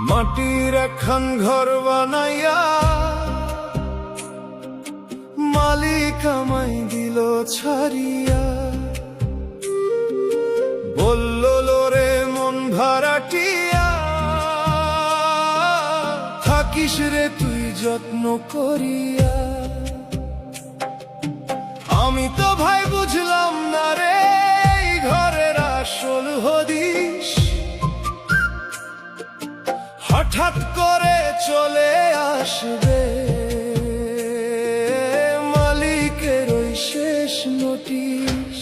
মাটির একখান ঘর বানাইয়া মালিক আমায় দিল ছাড়িয়া, বলল লোরে মন ভাড়াটিয়া, থাকিস রে তুই যত্ন করিয়া। আমি তো ভাই বুঝলাম না রে এই ঘরের আসল হদিস, হঠাৎ করে চলে আসবে মালিকের ওই শেষ নোটিশ।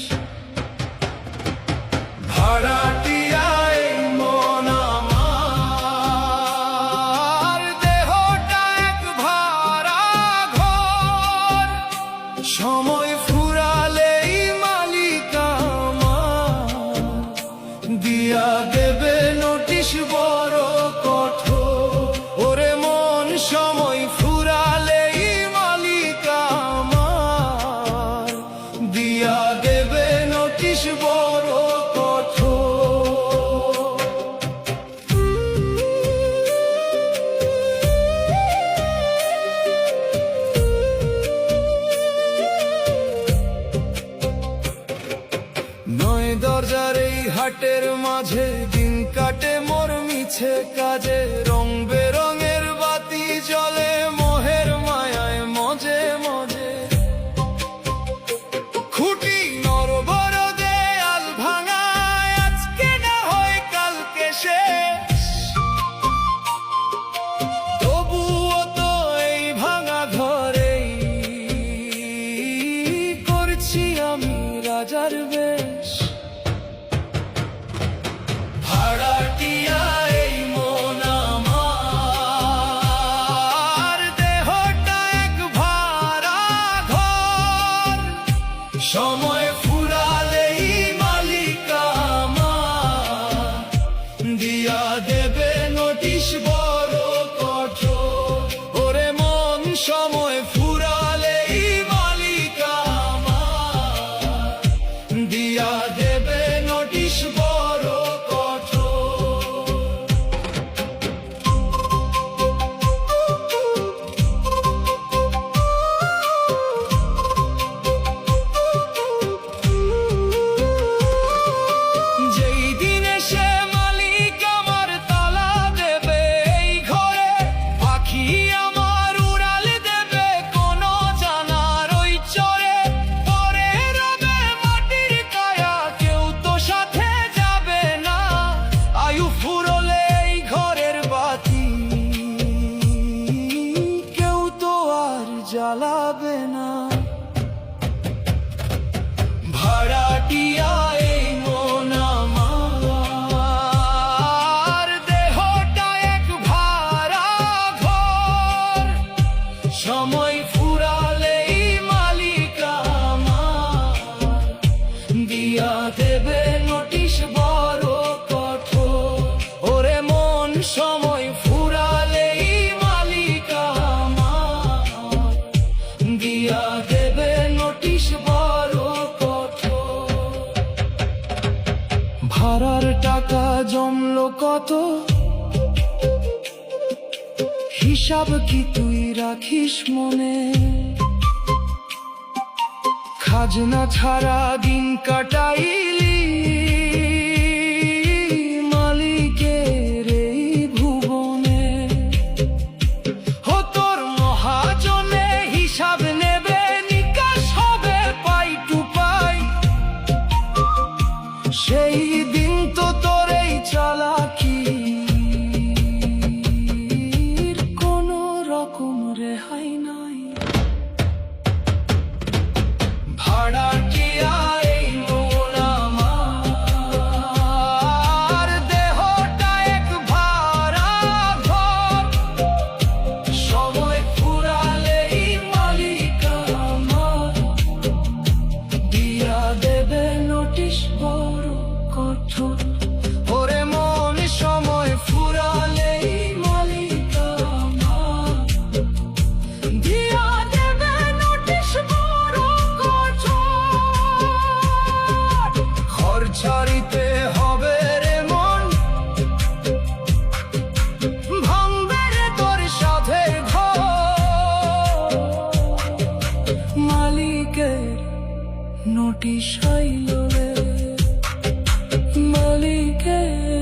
ভাড়াটিয়ায় মন আমার, দেহটা এক ভাড়া ঘর, সময় ফুরালেই মালিক আমার দিয়া দেবে নোটিশ বড় কঠোর। ওরে মন, সময় ফুরালেই মালিক আমার দিয়া দেবে নোটিশ বড় কঠোর। নয় দরজার এই হাটের মাঝে দিন কাটে মোর মিছে কাজে, রং বেরঙের বাতি জ্বলে মোহের মায়ায় মজে মজে। খুঁটি নড়বড় দেয়াল ভাঙা, আজকে না হয় কালকে শেষ, তবুও তো এই ভাঙা ঘরেই করছি আমি রাজার বেশ। ভাড়াটিয়ায় মন আমার, দেহটা এক ভাড়া ঘর, সময় ফুরালেই মালিক আমার দিয়া দেবে নোটিশ বড় কঠোর। ওরে মন, সময় ফুরালেই মালিক আমার দিয়া দেবে নোটিশ বড় কঠোর। যেই দিনে সে মালিক আমার তালা দেবে এই ঘরে, পাখি আমার উড়াল দেবে কোন জানার ওই চরে, পরে রবে মাটির কায়া, কেউ তো সাথে যাবে না, আয়ু ফুরলে এই ঘরের বাতি কেউ তো আর জ্বালাবে না। ভাড়াটিয়ায় মন আমার, দেহটা এক ভাড়া ঘর, সময় ফুরালেই মালিক আমার দিয়া দেবে নোটিশ বড় কঠোর। ওরে মন, সময় ফুরালেই মালিক আমার দিয়া দেবে নোটিশ বড় কঠোর। ভাড়ার টাকা জমলো কত, হিসাব কি তুই রাখিস মনে? খাজনা ছাড়া দিন কাটাইলি মালিকের এই ভুবনে। ও তোর মহাজনে হিসাব নেবে, নিকাশ হবে পাই টু পাই, সেই দিন তো তোর এই চালাকির কোনো রকম রেহাই নাই। ভাড়াটিয়ায় মন আমার, দেহটা এক ভাড়া ঘর, সময় ফুরালেই মালিক আমার দিয়া দেবে নোটিশ বড় কঠোর। ওরে মন, সময় ফুরালেই মালিক আমার দিয়া দেবে নোটিশ বড় কঠোর। ঘর ছাড়িতে হবে রে মন, মালিকের নোটিশ আইলো রে, মালিকের